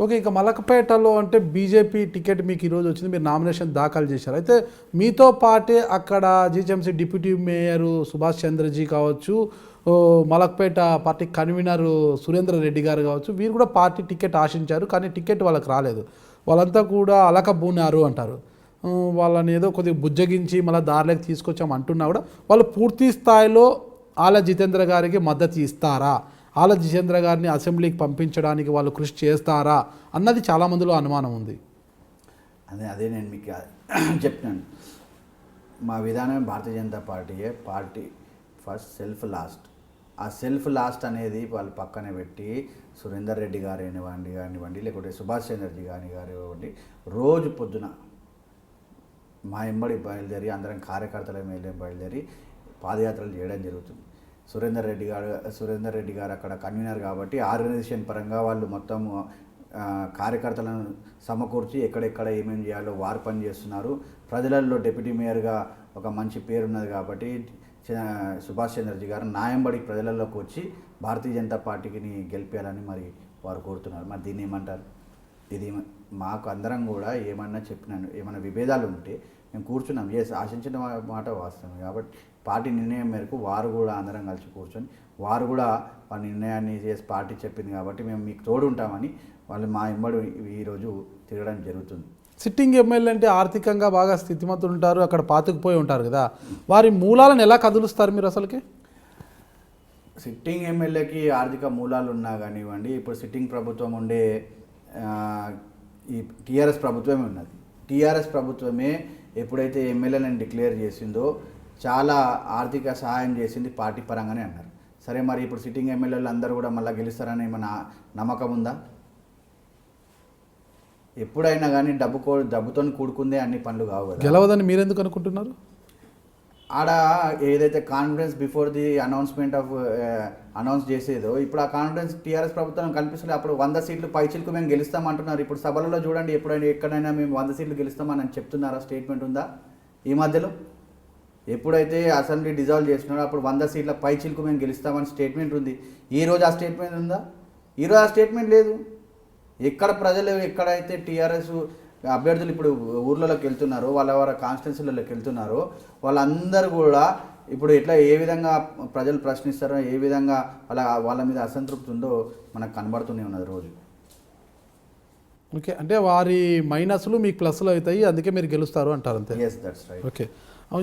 Okay, ఇక మలకపేటలో అంటే BJP ticket మీకు ఈరోజు వచ్చింది, మీరు నామినేషన్ దాఖలు చేశారు. అయితే మీతో పాటే అక్కడ GHMC deputy mayor Subhash Chandraji కావచ్చు, మలకపేట పార్టీ కన్వీనర్ సురేందర్ రెడ్డి గారు కావచ్చు, వీరు కూడా పార్టీ టికెట్ ఆశించారు, కానీ టికెట్ వాళ్ళకి రాలేదు. వాళ్ళంతా కూడా అలకబూనారు అంటారు. వాళ్ళని ఏదో కొద్దిగా బుజ్జగించి మళ్ళీ దారిలోకి తీసుకొచ్చాం అంటున్నా కూడా వాళ్ళు పూర్తి స్థాయిలో ఆల జితేంద్ర గారికి మద్దతు ఇస్తారా, ఆల జితేంద్ర గారిని అసెంబ్లీకి పంపించడానికి వాళ్ళు కృషి చేస్తారా అన్నది చాలామందిలో అనుమానం ఉంది. అదే నేను మీకు చెప్పినాను. మా విధానం Bharatiya Janata party first self last. ఆ సెల్ఫ్ లాస్ట్ అనేది వాళ్ళు పక్కన పెట్టి సురేందర్ రెడ్డి గారు కానివ్వండి లేకపోతే సుభాష్ చంద్రజీ కానివ్వండి రోజు పొద్దున మా ఎంబడి బయలుదేరి అందరం కార్యకర్తల మీద బయలుదేరి పాదయాత్రలు చేయడం జరుగుతుంది. సురేందర్ రెడ్డి గారు అక్కడ కన్వీనర్ కాబట్టి ఆర్గనైజేషన్ పరంగా వాళ్ళు మొత్తం కార్యకర్తలను సమకూర్చి ఎక్కడెక్కడ ఏమేమి చేయాలో వారు పని చేస్తున్నారు. ప్రజలలో డిప్యూటీ మేయర్గా ఒక మంచి పేరున్నది కాబట్టి సుభాష్ చంద్రజీ గారు నాయంబడి ప్రజలలోకి వచ్చి భారతీయ జనతా పార్టీని గెలిపేయాలని మరి వారు కోరుతున్నారు. మరి దీన్ని ఏమంటారు? ఇది మాకు అందరం కూడా ఏమన్నా చెప్పినాను, ఏమైనా విభేదాలు ఉంటే మేము కూర్చున్నాం. ఆశించిన మాట వాస్తవం కాబట్టి పార్టీ నిర్ణయం మేరకు వారు కూడా అందరం కలిసి కూర్చొని వారు కూడా వాళ్ళ నిర్ణయాన్ని చేసి పార్టీ చెప్పింది కాబట్టి మేము మీకు తోడు ఉంటామని వాళ్ళు మా ఎంబడి ఈరోజు తిరగడం జరుగుతుంది. సిట్టింగ్ ఎమ్మెల్యే అంటే ఆర్థికంగా బాగా స్థితిమంతులు ఉంటారు, అక్కడ పాతుకుపోయి ఉంటారు కదా, వారి మూలాలను ఎలా కదులుస్తారు మీరు అసలుకి? సిట్టింగ్ ఎమ్మెల్యేకి ఆర్థిక మూలాలు ఉన్నా కానివ్వండి, ఇప్పుడు సిట్టింగ్ ప్రభుత్వం ఉండే ఈ టీఆర్ఎస్ ప్రభుత్వమే ఉన్నది. టీఆర్ఎస్ ప్రభుత్వమే ఎప్పుడైతే ఎమ్మెల్యేలను డిక్లేర్ చేసిందో చాలా ఆర్థిక సహాయం చేసింది పార్టీ పరంగానే అన్నారు. సరే, మరి ఇప్పుడు సిట్టింగ్ ఎమ్మెల్యేలు అందరూ కూడా మళ్ళీ గెలుస్తారని ఏమైనా నమ్మకం ఉందా? ఎప్పుడైనా కానీ డబ్బుతో కూడుకుందే అన్ని పనులు కావు కదా. గెలవదని మీరెందుకు అనుకుంటున్నారు? ఆడ ఏదైతే కాన్ఫిడెన్స్ బిఫోర్ ది అనౌన్స్ చేసేదో ఇప్పుడు ఆ కాన్ఫిడెన్స్ టీఆర్ఎస్ ప్రభుత్వం కనిపిస్తుంది. అప్పుడు 100 సీట్లు పైచిలకు మేము గెలుస్తామంటున్నారు. ఇప్పుడు సభలలో చూడండి, ఎక్కడైనా మేము 100 సీట్లు గెలుస్తామని చెప్తున్నారా? స్టేట్మెంట్ ఉందా? ఈ మధ్యలో ఎప్పుడైతే అసెంబ్లీ డిజాల్వ్ చేస్తున్నారో అప్పుడు 100 సీట్ల పైచిలకు మేము గెలుస్తామని స్టేట్మెంట్ ఉంది. ఈరోజు ఆ స్టేట్మెంట్ ఉందా? ఈరోజు ఆ స్టేట్మెంట్ లేదు. ఎక్కడ ప్రజలు ఎక్కడైతే టీఆర్ఎస్ అభ్యర్థులు ఇప్పుడు ఊర్లలోకి వెళ్తున్నారో, వాళ్ళ కాన్స్టిట్యున్సీలలోకి వెళ్తున్నారో వాళ్ళందరూ కూడా ఇప్పుడు ఏ విధంగా ప్రజలు ప్రశ్నిస్తారో, ఏ విధంగా వాళ్ళ మీద అసంతృప్తి ఉందో మనకు కనబడుతూనే ఉన్నది రోజు. ఓకే, అంటే వారి మైనస్లు మీకు ప్లస్లు అవుతాయి, అందుకే మీరు గెలుస్తారు అంటారు అంతే. Yes, that's right. ఓకే,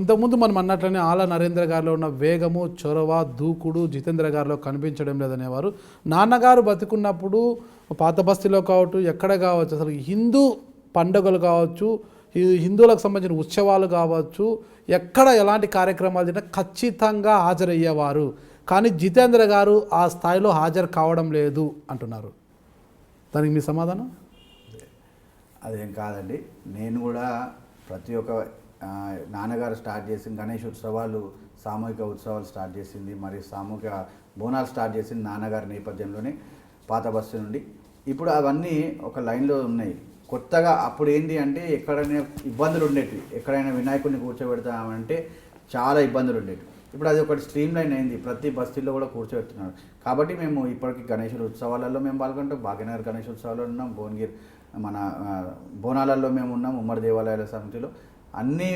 ఇంతకుముందు మనం అన్నట్లనే ఆల నరేంద్ర గారిలో ఉన్న వేగము, చొరవ, దూకుడు జితేంద్ర గారిలో కనిపించడం లేదనేవారు. నాన్నగారు బతికున్నప్పుడు పాత బస్తీలో కావచ్చు, ఎక్కడ కావచ్చు, అసలు హిందూ పండుగలు కావచ్చు, హిందువులకు సంబంధించిన ఉత్సవాలు కావచ్చు, ఎక్కడ ఎలాంటి కార్యక్రమాలు జరిగినా ఖచ్చితంగా హాజరయ్యేవారు. కానీ జితేంద్ర గారు ఆ స్థాయిలో హాజరు కావడం లేదు అంటున్నారు. దానికి మీ సమాధానం? అదేం కాదండి. నేను కూడా ప్రతి ఒక్క నాన్నగారు స్టార్ట్ చేసిన గణేష్ ఉత్సవాలు, సామూహిక ఉత్సవాలు స్టార్ట్ చేసింది, మరి సామూహిక బోనాలు స్టార్ట్ చేసింది నాన్నగారి నేపథ్యంలోనే పాత బస్సు నుండి. ఇప్పుడు అవన్నీ ఒక లైన్లో ఉన్నాయి. కొత్తగా అప్పుడు ఏంటి అంటే ఎక్కడైనా ఇబ్బందులు ఉండేవి, ఎక్కడైనా వినాయకుడిని కూర్చోబెడతామంటే చాలా ఇబ్బందులు ఉండేవి. ఇప్పుడు అది ఒకటి స్ట్రీమ్ లైన్ అయింది, ప్రతి బస్తీల్లో కూడా కూర్చోబెడుతున్నారు. కాబట్టి మేము ఇప్పటికీ గణేశుల ఉత్సవాలలో మేము పాల్గొంటాం. భాగ్యనగర్ గణేష్ ఉత్సవాల్లో ఉన్నాం, భువనగిరి మన బోనాలలో మేము ఉన్నాం, ఉమ్మడి దేవాలయాల సమితిలో అన్ని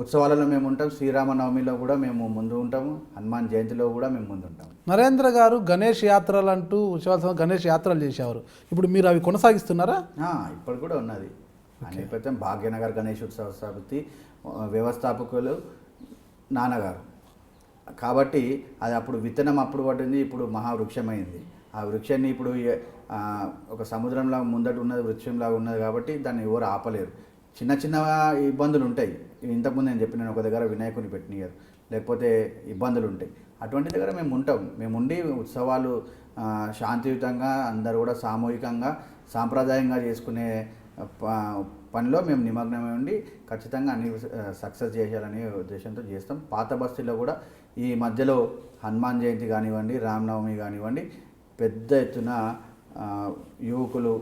ఉత్సవాలలో మేము ఉంటాం. శ్రీరామనవమిలో కూడా మేము ముందు ఉంటాము, హనుమాన్ జయంతిలో కూడా మేము ముందు ఉంటాము. నరేంద్ర గారు గణేష్ యాత్రలు అంటూ ఉత్సవాల గణేష్ యాత్రలు చేసేవారు, ఇప్పుడు మీరు అవి కొనసాగిస్తున్నారా? ఇప్పుడు కూడా ఉన్నది. నేపథ్యం భాగ్యనగర్ గణేష్ ఉత్సవ సమితి వ్యవస్థాపకులు నాన్నగారు కాబట్టి అది అప్పుడు విత్తనం అప్పుడు పడింది, ఇప్పుడు మహావృక్షమైంది. ఆ వృక్షాన్ని ఇప్పుడు ఒక సముద్రంలాగా ముందట ఉన్నది, వృక్షంలాగా ఉన్నది కాబట్టి దాన్ని ఎవరు ఆపలేరు. చిన్న చిన్న ఇబ్బందులు ఉంటాయి. ఇంతకుముందు నేను చెప్పినాను, ఒక దగ్గర వినాయకుని పెట్టినారు, లేకపోతే ఇబ్బందులు ఉంటాయి. అటువంటి దగ్గర మేము ఉంటాం. మేము ఉండి ఉత్సవాలు శాంతియుతంగా అందరూ కూడా సామూహికంగా సాంప్రదాయంగా చేసుకునే పనిలో మేము నిమగ్నమై ఉండి ఖచ్చితంగా అన్ని సక్సెస్ చేయాలనే ఉద్దేశంతో చేస్తాం. పాత బస్తీలో కూడా ఈ మధ్యలో హనుమాన్ జయంతి కానివ్వండి, రామనవమి కానివ్వండి, పెద్ద ఎత్తున యువకులు,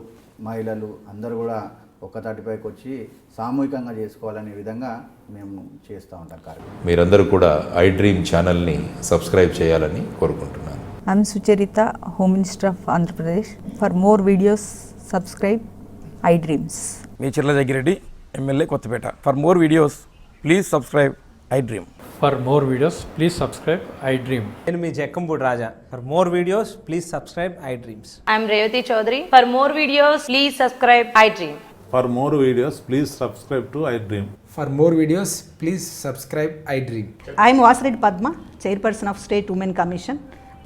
మహిళలు అందరూ కూడా ఒక్కతాటిపైకి వచ్చి సామూహికంగా చేసుకోవాలనే విధంగా మేము చేస్తూ ఉంటాం కార్యక్రమం. మీరందరూ కూడా ఐ డ్రీమ్ ఛానల్ని సబ్స్క్రైబ్ చేయాలని కోరుకుంటున్నాను. I'm Sucharita, Home Minister of Andhra Pradesh. For more videos, subscribe iDreams. మీ Chirla Jaggireddy MLA Kothapeta. For more videos please subscribe iDream. For more videos, please subscribe iDream. నేను మీ Jakkampudi Raja. For more videos please subscribe iDreams. I'm Revati Chaudhary. For more videos, please subscribe iDream. For more videos, please subscribe to iDream. For more videos, please subscribe iDream. I am Vasireddy Padma, Chairperson of State Women Commission.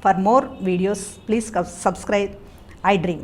For more videos, please subscribe iDream.